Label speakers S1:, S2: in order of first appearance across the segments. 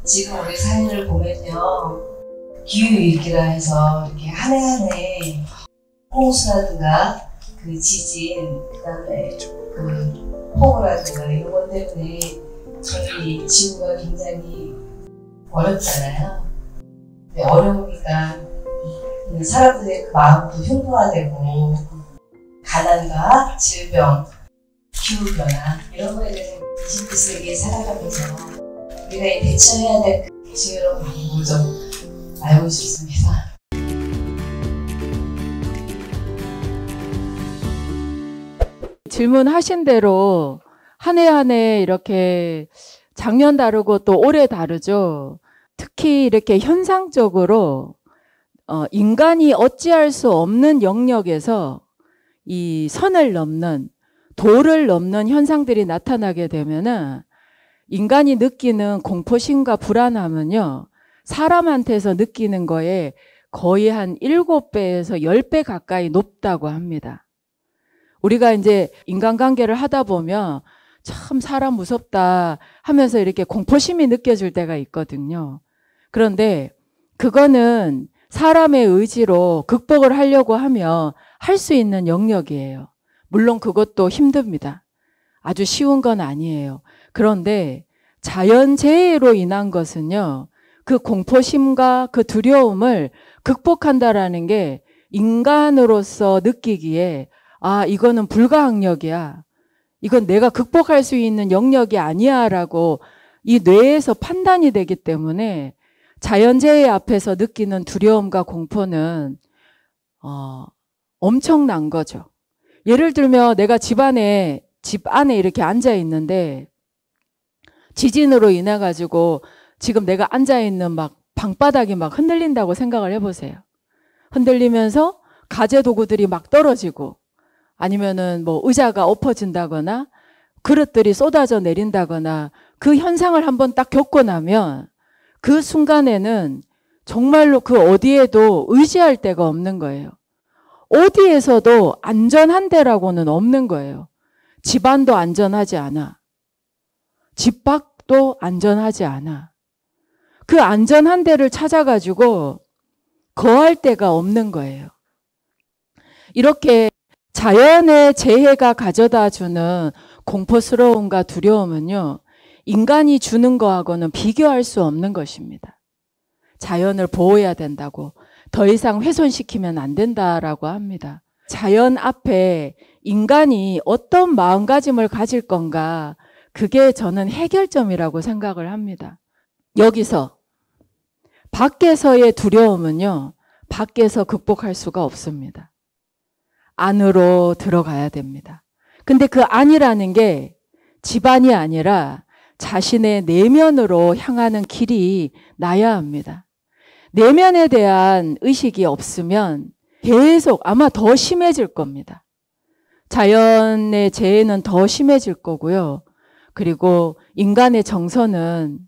S1: 지금 우리 사회를 보면요, 기후위기라 해서 이렇게 한 해 한 해 홍수라든가 그 지진, 그다음에 그 폭우라든가 이런 것 때문에 저희 지구가 굉장히 어렵잖아요. 근데 어려우니까 사람들의 그 마음도 흉노화되고 가난과 질병, 기후변화 이런 거에 대해서 21세기에 살아가면서 우리가 대처해야 될 그 지혜로운 방법을 좀 알고 싶습니다.
S2: 질문하신 대로 한 해 한 해 이렇게 작년 다르고 또 올해 다르죠. 특히 이렇게 현상적으로 인간이 어찌할 수 없는 영역에서 이 선을 넘는, 도를 넘는 현상들이 나타나게 되면은 인간이 느끼는 공포심과 불안함은요, 사람한테서 느끼는 거에 거의 한 7배에서 10배 가까이 높다고 합니다. 우리가 이제 인간관계를 하다 보면 참 사람 무섭다 하면서 이렇게 공포심이 느껴질 때가 있거든요. 그런데 그거는 사람의 의지로 극복을 하려고 하면 할 수 있는 영역이에요. 물론 그것도 힘듭니다. 아주 쉬운 건 아니에요. 그런데 자연재해로 인한 것은요, 그 공포심과 그 두려움을 극복한다라는 게 인간으로서 느끼기에 아, 이거는 불가항력이야. 이건 내가 극복할 수 있는 영역이 아니야 라고 이 뇌에서 판단이 되기 때문에 자연재해 앞에서 느끼는 두려움과 공포는 엄청난 거죠. 예를 들면 내가 집 안에 이렇게 앉아 있는데 지진으로 인해 가지고 지금 내가 앉아 있는 막 방바닥이 막 흔들린다고 생각을 해보세요. 흔들리면서 가재 도구들이 막 떨어지고 아니면은 뭐 의자가 엎어진다거나 그릇들이 쏟아져 내린다거나 그 현상을 한번 딱 겪고 나면 그 순간에는 정말로 그 어디에도 의지할 데가 없는 거예요. 어디에서도 안전한 데라고는 없는 거예요. 집안도 안전하지 않아. 집 밖도 안전하지 않아. 그 안전한 데를 찾아가지고 거할 데가 없는 거예요. 이렇게 자연의 재해가 가져다 주는 공포스러움과 두려움은요, 인간이 주는 거하고는 비교할 수 없는 것입니다. 자연을 보호해야 된다고, 더 이상 훼손시키면 안 된다라고 합니다. 자연 앞에 인간이 어떤 마음가짐을 가질 건가, 그게 저는 해결점이라고 생각을 합니다. 여기서 밖에서의 두려움은요, 밖에서 극복할 수가 없습니다. 안으로 들어가야 됩니다. 근데 그 안이라는 게 집안이 아니라 자신의 내면으로 향하는 길이 나야 합니다. 내면에 대한 의식이 없으면 계속 아마 더 심해질 겁니다. 자연의 재해는 더 심해질 거고요. 그리고 인간의 정서는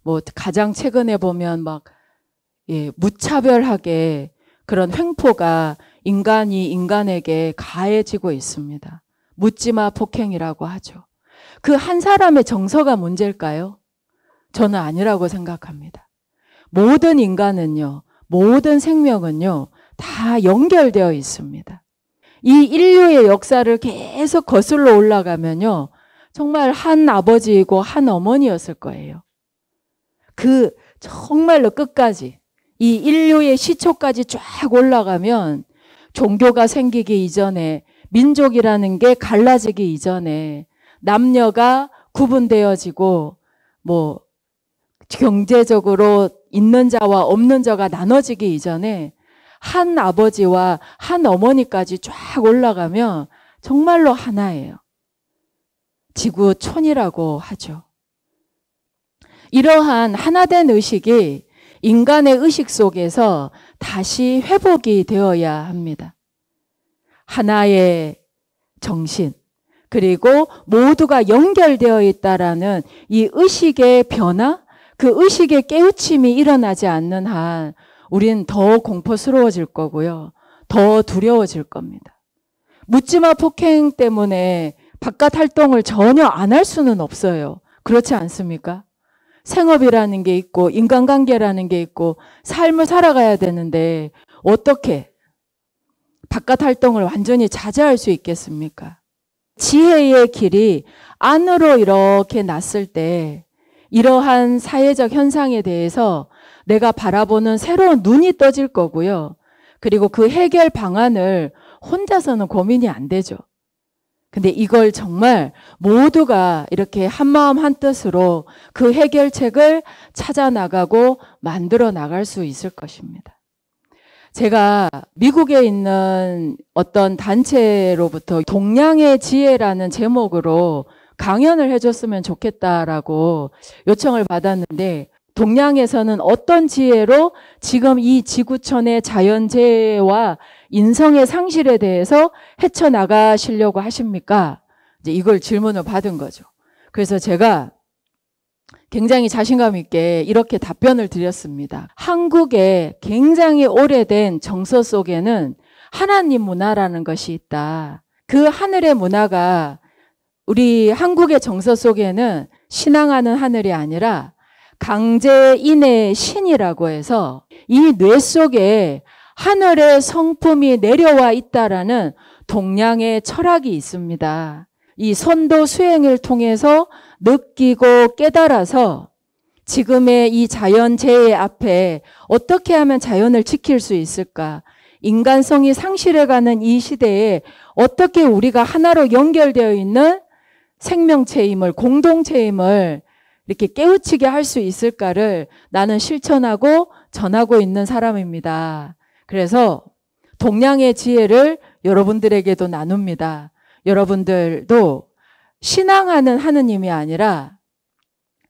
S2: 뭐 가장 최근에 보면 막 무차별하게 그런 횡포가 인간이 인간에게 가해지고 있습니다. 묻지마 폭행이라고 하죠. 그 한 사람의 정서가 문제일까요? 저는 아니라고 생각합니다. 모든 인간은요, 모든 생명은요, 다 연결되어 있습니다. 이 인류의 역사를 계속 거슬러 올라가면요, 정말 한 아버지이고 한 어머니였을 거예요. 그 정말로 끝까지 이 인류의 시초까지 쫙 올라가면 종교가 생기기 이전에, 민족이라는 게 갈라지기 이전에, 남녀가 구분되어지고 뭐 경제적으로 있는 자와 없는 자가 나눠지기 이전에 한 아버지와 한 어머니까지 쫙 올라가면 정말로 하나예요. 지구촌이라고 하죠. 이러한 하나된 의식이 인간의 의식 속에서 다시 회복이 되어야 합니다. 하나의 정신, 그리고 모두가 연결되어 있다라는 이 의식의 변화, 그 의식의 깨우침이 일어나지 않는 한 우린 더 공포스러워질 거고요. 더 두려워질 겁니다. 묻지마 폭행 때문에 바깥 활동을 전혀 안 할 수는 없어요. 그렇지 않습니까? 생업이라는 게 있고 인간관계라는 게 있고 삶을 살아가야 되는데 어떻게 바깥 활동을 완전히 자제할 수 있겠습니까? 지혜의 길이 안으로 이렇게 났을 때 이러한 사회적 현상에 대해서 내가 바라보는 새로운 눈이 떠질 거고요. 그리고 그 해결 방안을 혼자서는 고민이 안 되죠. 근데 이걸 정말 모두가 이렇게 한마음 한뜻으로 그 해결책을 찾아 나가고 만들어 나갈 수 있을 것입니다. 제가 미국에 있는 어떤 단체로부터 동양의 지혜라는 제목으로 강연을 해줬으면 좋겠다라고 요청을 받았는데, 동양에서는 어떤 지혜로 지금 이 지구촌의 자연재해와 인성의 상실에 대해서 헤쳐나가시려고 하십니까? 이제 이걸 질문을 받은 거죠. 그래서 제가 굉장히 자신감 있게 이렇게 답변을 드렸습니다. 한국의 굉장히 오래된 정서 속에는 하나님 문화라는 것이 있다. 그 하늘의 문화가 우리 한국의 정서 속에는 신앙하는 하늘이 아니라 강제인의 신이라고 해서 이 뇌 속에 하늘의 성품이 내려와 있다라는 동양의 철학이 있습니다. 이 선도 수행을 통해서 느끼고 깨달아서 지금의 이 자연재해 앞에 어떻게 하면 자연을 지킬 수 있을까? 인간성이 상실해가는 이 시대에 어떻게 우리가 하나로 연결되어 있는 생명체임을, 공동체임을 이렇게 깨우치게 할 수 있을까를 나는 실천하고 전하고 있는 사람입니다. 그래서 동양의 지혜를 여러분들에게도 나눕니다. 여러분들도 신앙하는 하느님이 아니라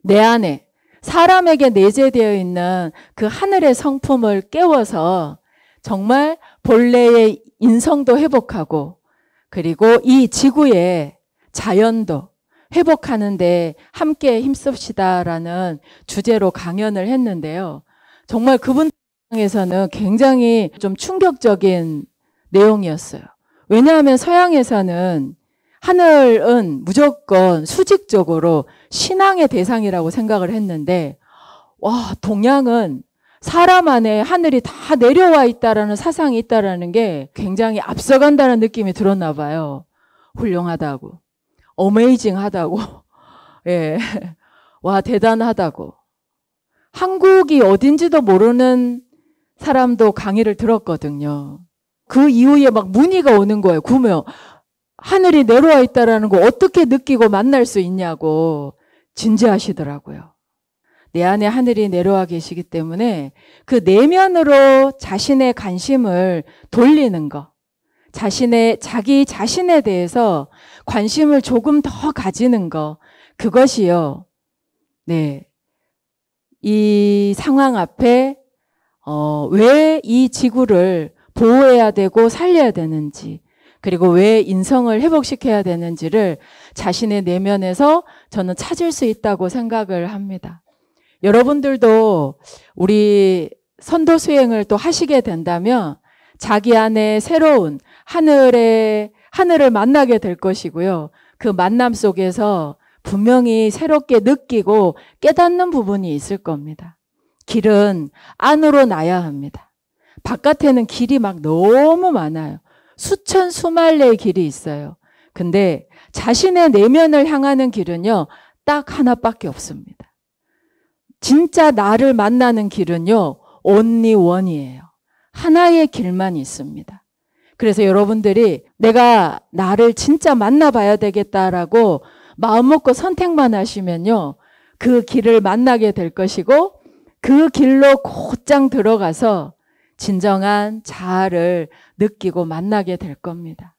S2: 내 안에 사람에게 내재되어 있는 그 하늘의 성품을 깨워서 정말 본래의 인성도 회복하고 그리고 이 지구의 자연도 회복하는데 함께 힘씁시다라는 주제로 강연을 했는데요. 정말 그분에서는 굉장히 좀 충격적인 내용이었어요. 왜냐하면 서양에서는 하늘은 무조건 수직적으로 신앙의 대상이라고 생각을 했는데, 와, 동양은 사람 안에 하늘이 다 내려와 있다라는 사상이 있다라는 게 굉장히 앞서간다는 느낌이 들었나 봐요. 훌륭하다고. 어메이징하다고. 예. 와, 대단하다고. 한국이 어딘지도 모르는 사람도 강의를 들었거든요. 그 이후에 막 문의가 오는 거예요. 그러면 하늘이 내려와 있다라는 거 어떻게 느끼고 만날 수 있냐고 진지하시더라고요. 내 안에 하늘이 내려와 계시기 때문에 그 내면으로 자신의 관심을 돌리는 거, 자기 자신에 대해서 관심을 조금 더 가지는 거, 그것이요. 네. 이 상황 앞에 왜 이 지구를 보호해야 되고 살려야 되는지, 그리고 왜 인성을 회복시켜야 되는지를 자신의 내면에서 저는 찾을 수 있다고 생각을 합니다. 여러분들도 우리 선도 수행을 또 하시게 된다면 자기 안에 새로운 하늘을 만나게 될 것이고요. 그 만남 속에서 분명히 새롭게 느끼고 깨닫는 부분이 있을 겁니다. 길은 안으로 나야 합니다. 바깥에는 길이 막 너무 많아요. 수천 수만례의 길이 있어요. 근데 자신의 내면을 향하는 길은요, 딱 하나밖에 없습니다. 진짜 나를 만나는 길은요, only one이에요. 하나의 길만 있습니다. 그래서 여러분들이 내가 나를 진짜 만나봐야 되겠다라고 마음 먹고 선택만 하시면요, 그 길을 만나게 될 것이고 그 길로 곧장 들어가서 진정한 자아를 느끼고 만나게 될 겁니다.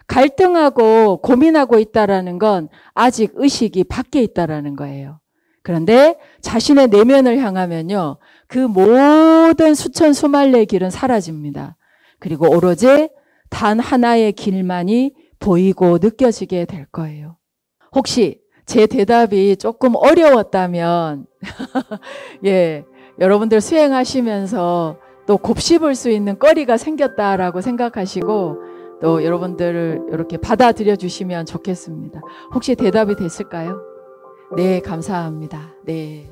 S2: 갈등하고 고민하고 있다라는 건 아직 의식이 밖에 있다라는 거예요. 그런데 자신의 내면을 향하면요, 그 모든 수천 수만례의 길은 사라집니다. 그리고 오로지 단 하나의 길만이 보이고 느껴지게 될 거예요. 혹시 제 대답이 조금 어려웠다면 예, 여러분들 수행하시면서 또 곱씹을 수 있는 거리가 생겼다라고 생각하시고 또 여러분들을 이렇게 받아들여 주시면 좋겠습니다. 혹시 대답이 됐을까요? 네, 감사합니다. 네.